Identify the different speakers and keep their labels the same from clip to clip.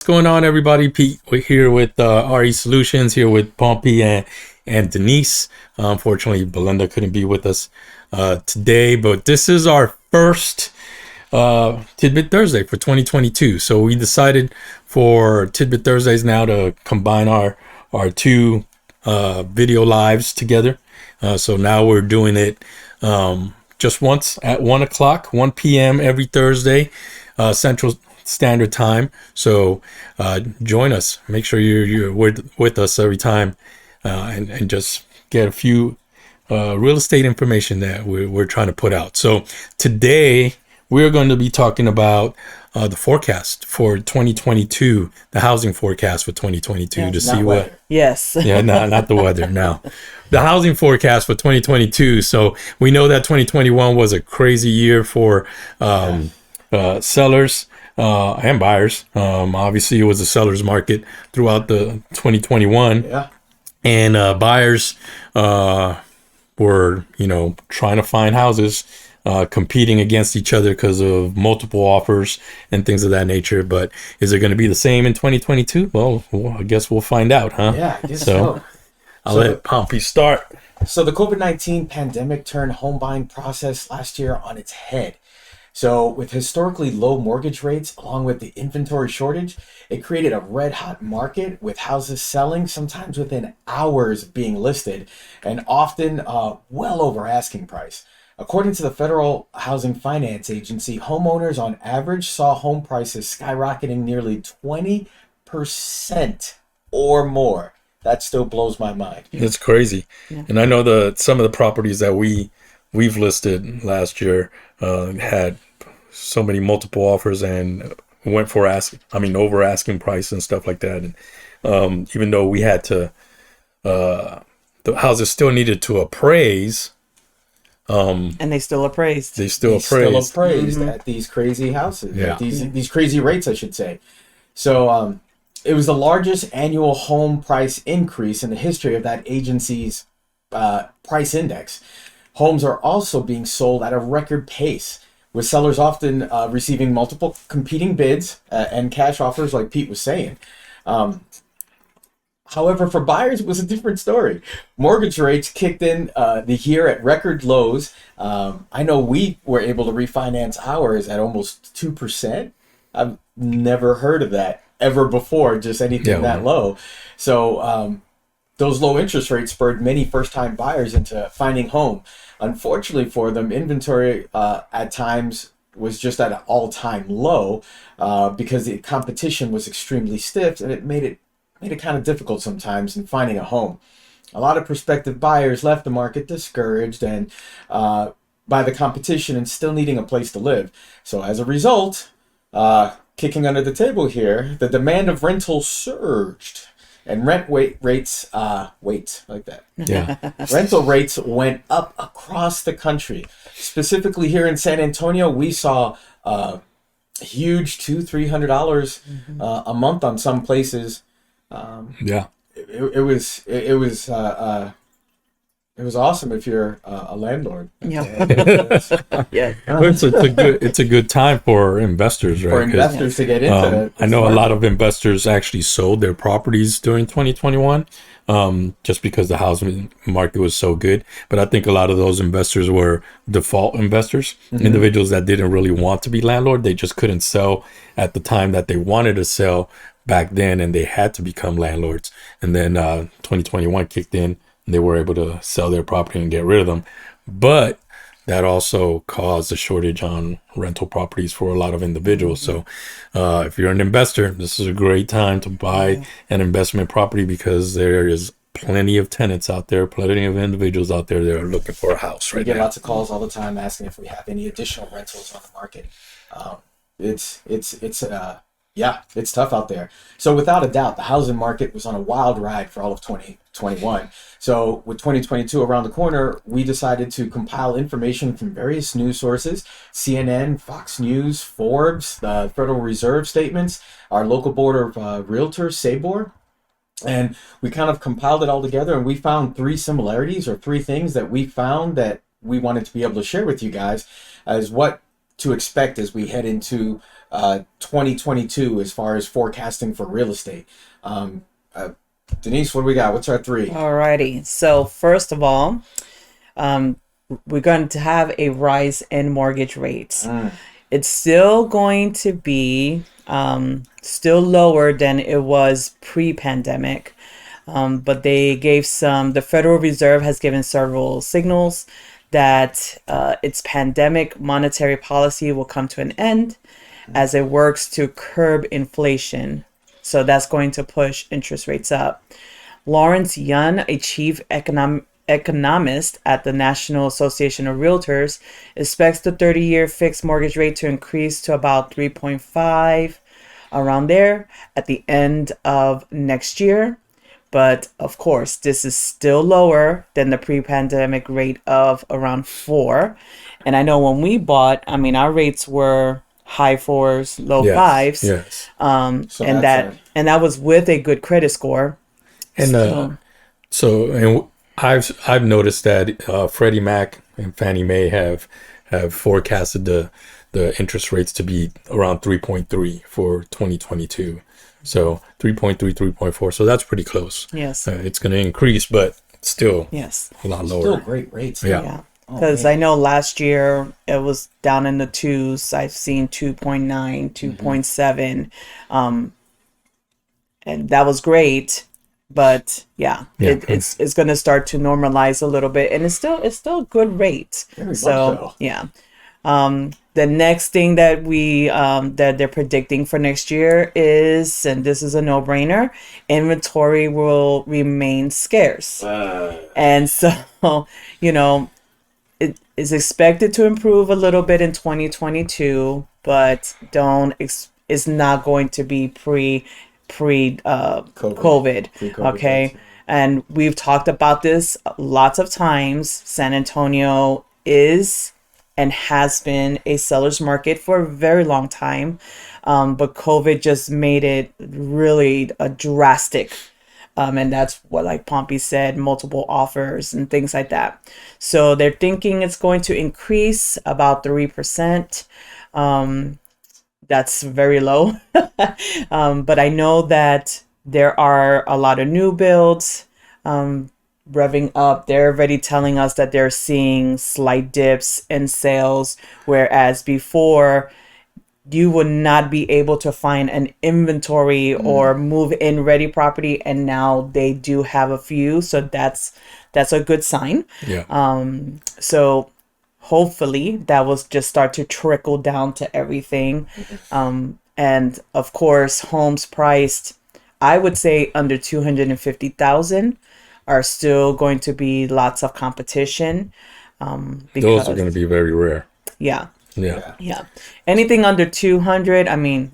Speaker 1: What's going on, everybody? Pete, we're here with RE Solutions, here with Pompey and Denise. Unfortunately, Belinda couldn't be with us today, but this is our first Tidbit Thursday for 2022. So we decided for Tidbit Thursdays now to combine our two video lives together. So now we're doing it just once at 1 o'clock, 1 p.m. every Thursday, Central Standard Time. So join us. Make sure you're with us every time, and just get a few real estate information that we're trying to put out. So today we're going to be talking about the forecast for 2022, the housing forecast for 2022, to see what.
Speaker 2: Weather. Yes.
Speaker 1: Yeah, not the weather. No, the housing forecast for 2022. So we know that 2021 was a crazy year for sellers and buyers. Obviously, it was a seller's market throughout the 2021.
Speaker 2: Yeah.
Speaker 1: And buyers were, trying to find houses, competing against each other because of multiple offers and things of that nature. But is it going to be the same in 2022? Well, I guess we'll find out, huh?
Speaker 2: Yeah, I guess so.
Speaker 1: I'll let Pompey start.
Speaker 2: So the COVID-19 pandemic turned home buying process last year on its head. So with historically low mortgage rates, along with the inventory shortage, it created a red hot market with houses selling sometimes within hours being listed, and often well over asking price. According to the Federal Housing Finance Agency, homeowners on average saw home prices skyrocketing nearly 20% or more. That still blows my mind.
Speaker 1: It's crazy. Yeah. And I know some of the properties that we've listed last year had so many multiple offers and went for over asking price and stuff like that. And even though we had to, the houses still needed to appraise.
Speaker 3: And they still appraised.
Speaker 1: They still appraised
Speaker 2: mm-hmm. at these crazy houses. Yeah. At these crazy rates, I should say. So it was the largest annual home price increase in the history of that agency's price index. Homes are also being sold at a record pace, with sellers often receiving multiple competing bids and cash offers, like Pete was saying. However, for buyers, it was a different story. Mortgage rates kicked in the year at record lows. I know we were able to refinance ours at almost 2%. I've never heard of that ever before, just anything that low. So those low interest rates spurred many first-time buyers into finding home. Unfortunately for them, inventory at times was just at an all-time low because the competition was extremely stiff, and it made it kind of difficult sometimes in finding a home. A lot of prospective buyers left the market discouraged and by the competition and still needing a place to live. So as a result, kicking under the table here, the demand of rentals surged. And rental rates went up across the country. Specifically here in San Antonio, we saw huge $200-$300 a month on some places. It was awesome if you're a landlord.
Speaker 3: Yeah.
Speaker 1: Yeah. It's a good time for investors, right?
Speaker 2: For investors to get into
Speaker 1: I know a lot of investors actually sold their properties during 2021 just because the housing market was so good. But I think a lot of those investors were default investors, individuals that didn't really want to be landlord. They just couldn't sell at the time that they wanted to sell back then, and they had to become landlords. And then 2021 kicked in. They were able to sell their property and get rid of them. But that also caused a shortage on rental properties for a lot of individuals. So if you're an investor, this is a great time to buy an investment property because there is plenty of tenants out there, plenty of individuals out there that are looking for a house right now.
Speaker 2: We get lots of calls all the time asking if we have any additional rentals on the market. It's tough out there. So without a doubt, the housing market was on a wild ride for all of 2021. So with 2022 around the corner, we decided to compile information from various news sources: CNN, Fox News, Forbes, the Federal Reserve statements, our local board of realtors, SABOR. And we kind of compiled it all together, and we found three similarities, or three things that we found that we wanted to be able to share with you guys as what to expect as we head into 2022 as far as forecasting for real estate. Denise, what do we got? What's our three?
Speaker 3: Alrighty. So first of all, we're going to have a rise in mortgage rates. It's still going to be still lower than it was pre-pandemic. But the Federal Reserve has given several signals that its pandemic monetary policy will come to an end as it works to curb inflation. So that's going to push interest rates up. Lawrence Yun, a chief economist at the National Association of Realtors, expects the 30-year fixed mortgage rate to increase to about 3.5, around there, at the end of next year. But of course, this is still lower than the pre-pandemic rate of around 4. And I know when we bought, I mean, our rates were high 4s, low 5s.
Speaker 1: Yes.
Speaker 2: So
Speaker 3: And
Speaker 2: that's
Speaker 3: that was with a good credit score.
Speaker 1: And I've noticed that Freddie Mac and Fannie Mae have forecasted the interest rates to be around 3.3 for 2022. So 3.3, 3.4. So that's pretty close.
Speaker 3: Yes.
Speaker 1: It's going to increase, but still
Speaker 3: Yes.
Speaker 1: a lot
Speaker 2: still
Speaker 1: lower.
Speaker 2: great rates.
Speaker 1: Yeah.
Speaker 3: Yeah.
Speaker 2: Oh,
Speaker 3: Because
Speaker 2: man.
Speaker 3: I know last year it was down in the 2s. I've seen 2.9, 2.7. And that was great. But yeah,
Speaker 1: Yeah.
Speaker 3: it's going to start to normalize a little bit, and it's still a good rate.
Speaker 2: Very much
Speaker 3: So
Speaker 2: so.
Speaker 3: yeah. The next thing that that they're predicting for next year is, and this is a no-brainer, inventory will remain scarce. And so, it is expected to improve a little bit in 2022, but it's not going to be pre COVID.
Speaker 2: Pre-COVID,
Speaker 3: Okay.
Speaker 2: right.
Speaker 3: And we've talked about this lots of times. San Antonio is and has been a seller's market for a very long time. But COVID just made it really a drastic. And that's what, like Pompey said, multiple offers and things like that. So they're thinking it's going to increase about 3%. That's very low. But I know that there are a lot of new builds revving up. They're already telling us that they're seeing slight dips in sales, whereas before you would not be able to find an inventory or move in ready property, and now they do have a few. So that's a good sign.
Speaker 1: Yeah.
Speaker 3: So hopefully that will just start to trickle down to everything. And of course, homes priced, I would say under 250,000 are still going to be lots of competition.
Speaker 1: Those are going to be very rare.
Speaker 3: Yeah.
Speaker 1: Yeah.
Speaker 3: Yeah. Anything under 200, I mean,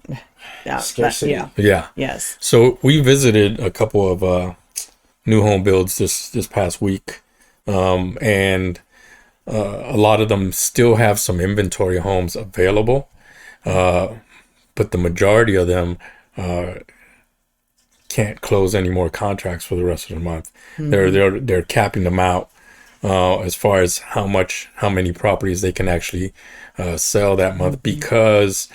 Speaker 3: yeah.
Speaker 2: Scarcity.
Speaker 3: Yeah.
Speaker 1: Yeah.
Speaker 3: Yes.
Speaker 1: So we visited a couple of new home builds this past week, and a lot of them still have some inventory homes available, but the majority of them can't close any more contracts for the rest of the month. They're capping them out as far as how many properties they can actually sell that month, because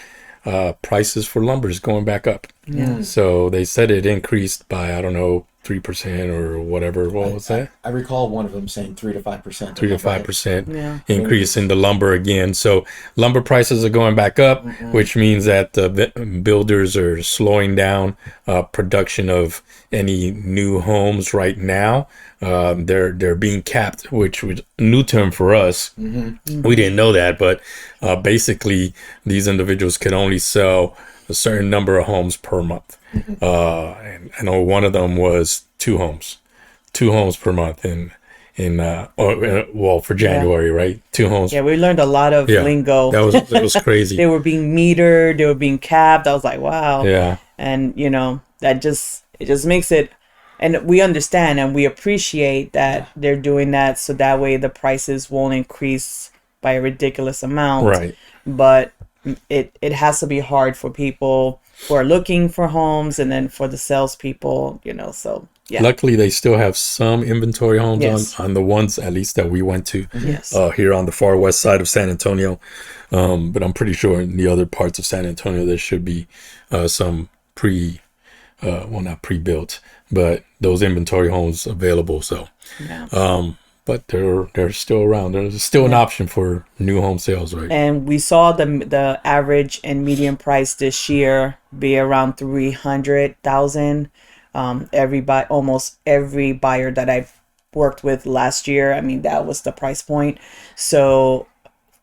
Speaker 1: prices for lumber is going back up.
Speaker 3: Yeah.
Speaker 1: So they said it increased by, I don't know, 3% or whatever. What was that?
Speaker 2: I recall one of them saying 3 to 5%.
Speaker 1: 3 to 5%
Speaker 3: Yeah.
Speaker 1: increase in the lumber again. So lumber prices are going back up, which means that the builders are slowing down production of any new homes right now. They're being capped, which was a new term for us. We didn't know that, but basically these individuals can only sell a certain number of homes per month. And I know one of them was two homes per month for January, right? 2 homes.
Speaker 3: Yeah, we learned a lot of lingo.
Speaker 1: That was crazy.
Speaker 3: They were being metered, they were being capped. I was like, wow.
Speaker 1: Yeah.
Speaker 3: And it just makes it, and we understand and we appreciate that they're doing that, so that way the prices won't increase by a ridiculous amount.
Speaker 1: Right.
Speaker 3: But it has to be hard for people who are looking for homes, and then for the salespeople, so Yeah.
Speaker 1: Luckily, they still have some inventory homes
Speaker 3: Yes.
Speaker 1: on the ones at least that we went to
Speaker 3: Yes.
Speaker 1: here on the far west side of San Antonio. But I'm pretty sure in the other parts of San Antonio there should be some well, not pre-built, but those inventory homes available. So,
Speaker 3: Yeah.
Speaker 1: but they're still around. There's still an option for new home sales, right?
Speaker 3: And we saw the average and median price this year be around 300,000. Almost every buyer that I worked with last year, I mean, that was the price point. So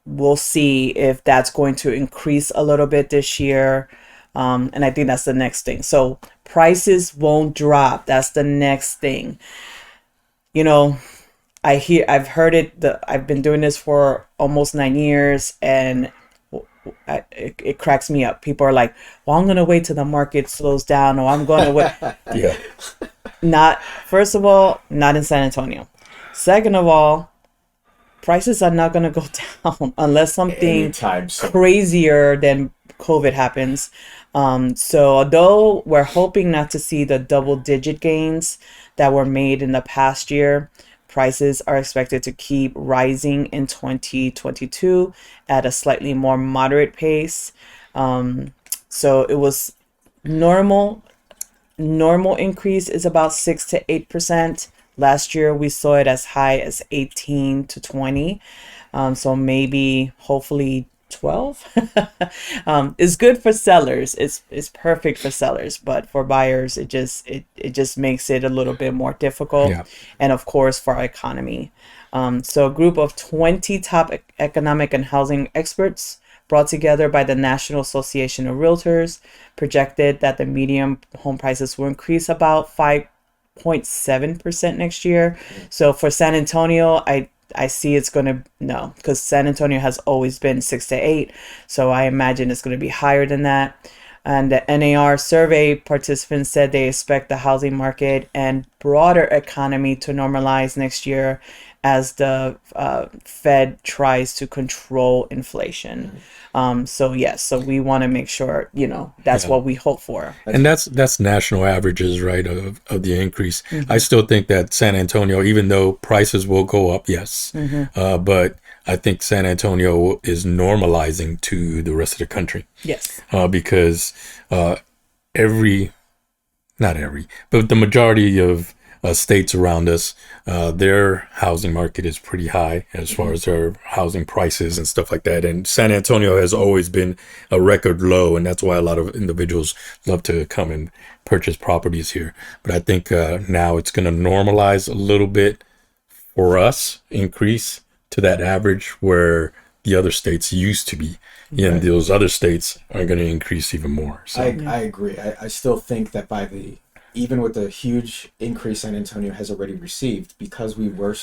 Speaker 3: we'll see if that's going to increase a little bit this year. And I think that's the next thing. So prices won't drop. That's the next thing. You know, I've heard it. I've been doing this for almost 9 years, and it cracks me up. People are like, "Well, I'm gonna wait till the market slows down, or I'm going to wait."
Speaker 1: Yeah.
Speaker 3: Not first of all, not in San Antonio. Second of all, prices are not gonna go down unless something
Speaker 2: Anytime soon.
Speaker 3: crazier than COVID happens. So although we're hoping not to see the double-digit gains that were made in the past year, prices are expected to keep rising in 2022 at a slightly more moderate pace. So it was normal increase is about 6 to 8%. Last year we saw it as high as 18 to 20. So maybe hopefully 12 is good for sellers. It's perfect for sellers, but for buyers it just makes it a little bit more difficult.
Speaker 1: Yeah.
Speaker 3: And of course for our economy. So a group of 20 top economic and housing experts brought together by the National Association of Realtors projected that the median home prices will increase about 5.7% next year. So for San Antonio, I see it's going to, no, because San Antonio has always been 6 to 8. So I imagine it's going to be higher than that. And the NAR survey participants said they expect the housing market and broader economy to normalize next year as the Fed tries to control inflation. So yes, so we want to make sure, that's what we hope for.
Speaker 1: And that's national averages, right, of the increase. I still think that San Antonio, even though prices will go up, yes, but I think San Antonio is normalizing to the rest of the country.
Speaker 3: Yes.
Speaker 1: Because not every, but the majority of states around us, their housing market is pretty high as far as their housing prices and stuff like that. And San Antonio has always been a record low, and that's why a lot of individuals love to come and purchase properties here. But I think now it's going to normalize a little bit for us, increase to that average where the other states used to be. And those other states are going to increase even more. So
Speaker 2: I agree. I still think that even with the huge increase San Antonio has already received, because we were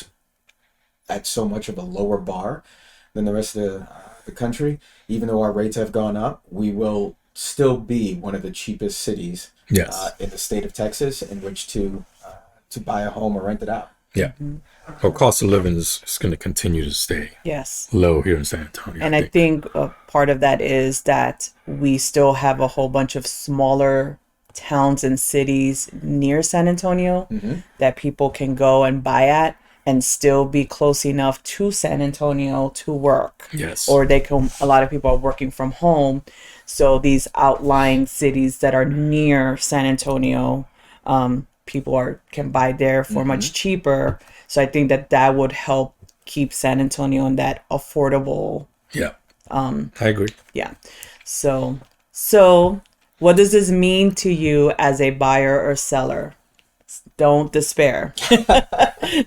Speaker 2: at so much of a lower bar than the rest of the country, even though our rates have gone up, we will still be one of the cheapest cities in the state of Texas in which to buy a home or rent it out.
Speaker 1: Yeah. Well, cost of living is going to continue to stay low here in San Antonio.
Speaker 3: And I think part of that is that we still have a whole bunch of smaller towns and cities near San Antonio that people can go and buy at and still be close enough to San Antonio to work.
Speaker 1: Yes.
Speaker 3: Or a lot of people are working from home. So these outlying cities that are near San Antonio, people can buy there for much cheaper. So I think that would help keep San Antonio in that affordable.
Speaker 1: Yeah. I agree.
Speaker 3: Yeah. So what does this mean to you as a buyer or seller? Don't despair.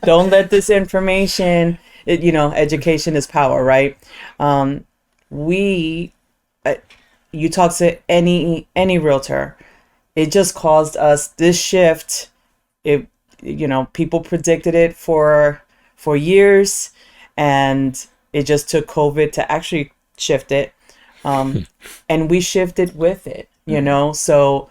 Speaker 3: Don't let this information, education is power, right? You talk to any realtor, it just caused us this shift. People predicted it for years, and it just took COVID to actually shift it. And we shifted with it, so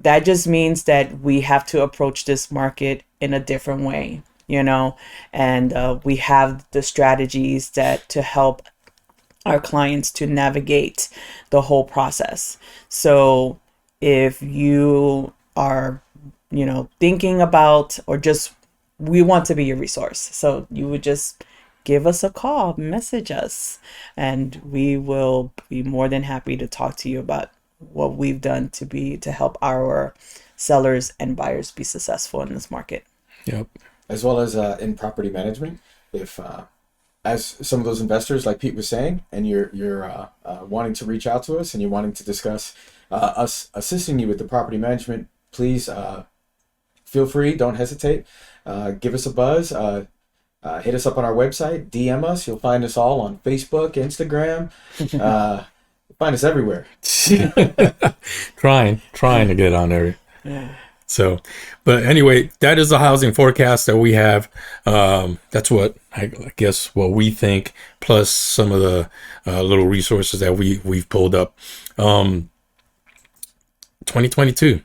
Speaker 3: that just means that we have to approach this market in a different way, and we have the strategies to help our clients to navigate the whole process. So if you are thinking about, or just, we want to be your resource. So you would just give us a call, message us, and we will be more than happy to talk to you about what we've done to help our sellers and buyers be successful in this market.
Speaker 1: Yep.
Speaker 2: As well as in property management, if as some of those investors, like Pete was saying, and you're wanting to reach out to us and you're wanting to discuss us assisting you with the property management, please feel free. Don't hesitate. Give us a buzz. Hit us up on our website. DM us. You'll find us all on Facebook, Instagram. Find us everywhere.
Speaker 1: trying to get on there.
Speaker 3: Yeah.
Speaker 1: So, but anyway, that is the housing forecast that we have. That's what I guess what we think, plus some of the little resources that we've pulled up. 2022,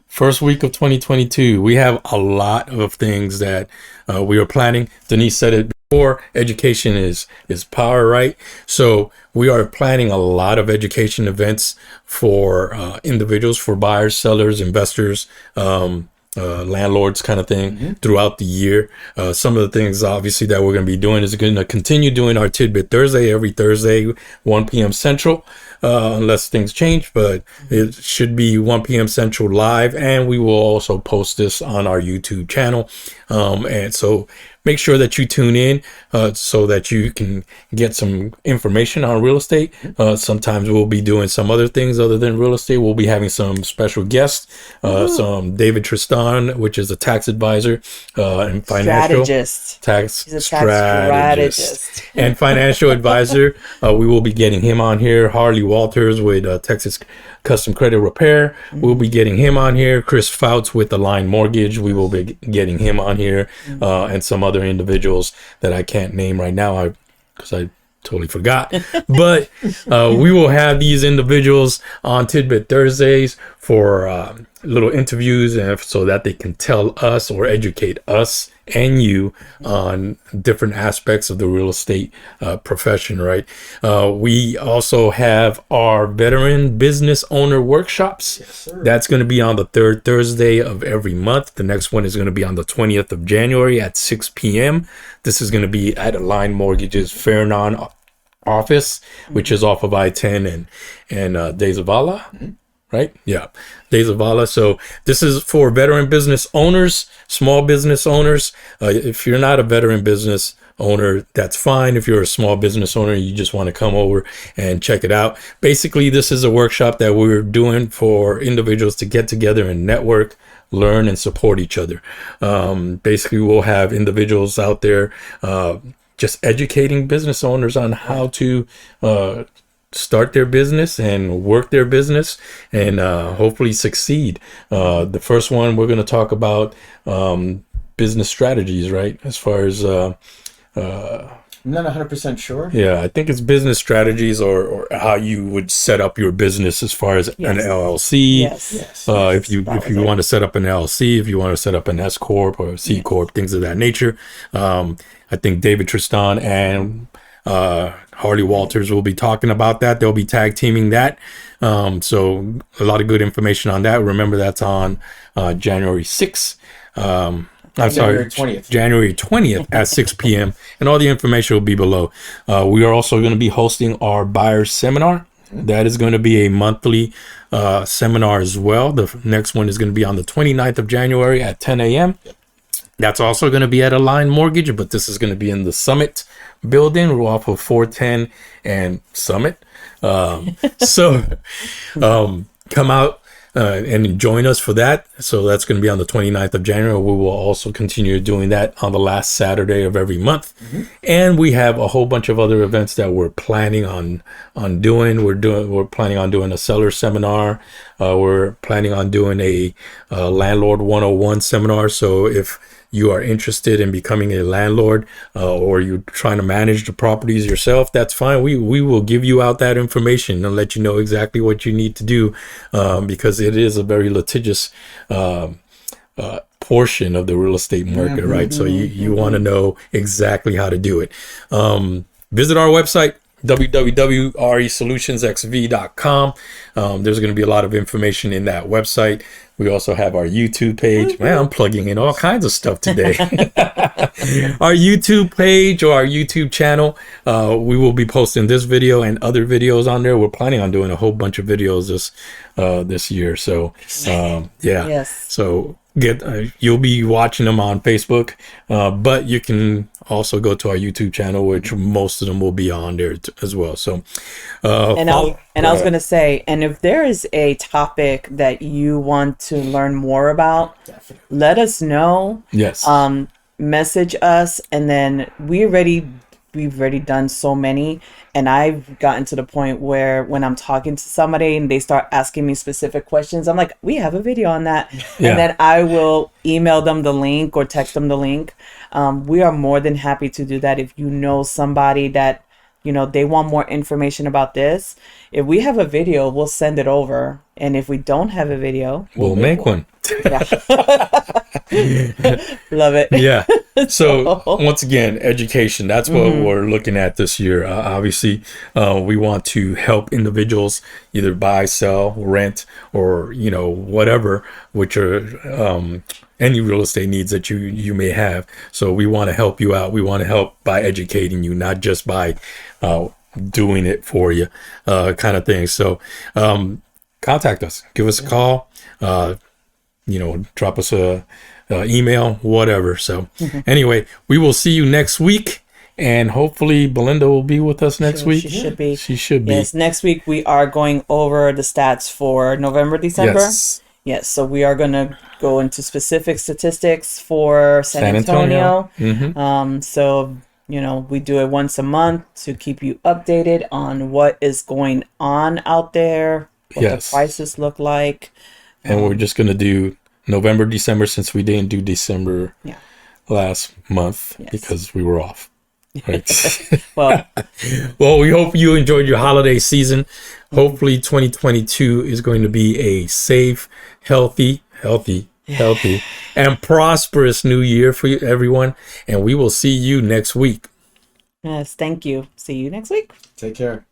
Speaker 1: first week of 2022, we have a lot of things that we are planning. Denise said it before, education is power, right? So we are planning a lot of education events for individuals, for buyers, sellers, investors, landlords, kind of thing, throughout the year. Some of the things obviously that we're going to be doing is going to continue doing our Tidbit Thursday every Thursday, 1 p.m. Central, unless things change, but it should be 1 p.m. Central live, and we will also post this on our YouTube channel. And so make sure that you tune in so that you can get some information on real estate. Sometimes we'll be doing some other things other than real estate. We'll be having some special guests, some David Tristan, which is a tax advisor and financial
Speaker 3: strategist.
Speaker 1: He's a tax strategist and financial advisor. We will be getting him on here. Harley Walters with Texas Custom Credit Repair. We'll be getting him on here. Chris Fouts with Align Mortgage. We will be getting him on here, and some other individuals that I can't name right now because I totally forgot. But we will have these individuals on Tidbit Thursdays for little interviews, and so that they can tell us or educate us and you on different aspects of the real estate profession, right? We also have our veteran business owner workshops.
Speaker 2: Yes, sir.
Speaker 1: That's going to be on the third Thursday of every month. The next one is going to be on the 20th of January at 6 p.m. This is going to be at Align Mortgage's Fairnon office, which is off of I-10 and De Zavala. Right? Yeah. De Zavala. So this is for veteran business owners, small business owners. If you're not a veteran business owner, that's fine. If you're a small business owner, you just want to come over and check it out. Basically, this is a workshop that we're doing for individuals to get together and network, learn, and support each other. Basically, we'll have individuals out there just educating business owners on how to start their business and work their business and hopefully succeed. The first one, we're going to talk about business strategies, right? As far as
Speaker 2: I'm not 100% sure.
Speaker 1: yeah, I think it's business strategies or how you would set up your business as far as an LLC.
Speaker 3: Yes.
Speaker 1: If you want to set up an LLC, if you want to set up an S corp or a C corp, things of that nature. I think David Tristan and Harley Walters will be talking about that. They'll be tag teaming that. So a lot of good information on that. Remember, that's on January 6th.
Speaker 2: January 20th.
Speaker 1: January 20th at 6 p.m. And all the information will be below. We are also going to be hosting our buyers seminar. That is going to be a monthly seminar as well. The next one is going to be on the 29th of January at 10 a.m. That's also going to be at Align Mortgage, but this is going to be in the Summit building. We're off of 410 and Summit. So come out and join us for that. So that's going to be on the 29th of January. We will also continue doing that on the last Saturday of every month. And we have a whole bunch of other events that we're planning on doing. We're planning on doing a seller seminar. We're planning on doing a landlord 101 seminar. So if you are interested in becoming a landlord or you're trying to manage the properties yourself, that's fine. We will give you out that information and let you know exactly what you need to do, because it is a very litigious portion of the real estate market, right? So you want to know exactly how to do it. Visit our website, www.resolutions xv.com. There's going to be a lot of information in that website. We also have our YouTube page. Man, I'm plugging in all kinds of stuff today. Our YouTube page or our YouTube channel, we will be posting this video and other videos on there. We're planning on doing a whole bunch of videos this year. So, yeah.
Speaker 3: Yes.
Speaker 1: So you'll be watching them on Facebook, but you can also go to our YouTube channel, which most of them will be on there as well. So,
Speaker 3: And I was going to say, and if there is a topic that you want to learn more about, let us know.
Speaker 1: yes.
Speaker 3: Message us, and then we've already done so many, and I've gotten to the point where when I'm talking to somebody and they start asking me specific questions, I'm like, we have a video on that.
Speaker 1: Yeah.
Speaker 3: And then I will email them the link or text them the link. We are more than happy to do that. If you know somebody that they want more information about this, if we have a video, we'll send it over, and if we don't have a video,
Speaker 1: we'll make one.
Speaker 3: Yeah. Love it.
Speaker 1: Yeah. So once again, education, that's what we're looking at this year. Obviously, we want to help individuals either buy, sell, rent, or, whatever, which are any real estate needs that you may have. So we want to help you out. We want to help by educating you, not just by doing it for you, kind of thing. So contact us, give us a call, drop us a email, whatever. So anyway, we will see you next week, and hopefully Belinda will be with us next week.
Speaker 3: She should be.
Speaker 1: She should be.
Speaker 3: Yes, next week we are going over the stats for November, December. Yes, so we are going to go into specific statistics for San Antonio. So, we do it once a month to keep you updated on what is going on out there, what the prices look like.
Speaker 1: And we're just going to do November, December, since we didn't do December last month because we were off. Right.
Speaker 3: Well,
Speaker 1: we hope you enjoyed your holiday season. Hopefully 2022 is going to be a safe, healthy, and prosperous new year for everyone. And we will see you next week.
Speaker 3: yes, thank you. See you next week.
Speaker 2: Take care.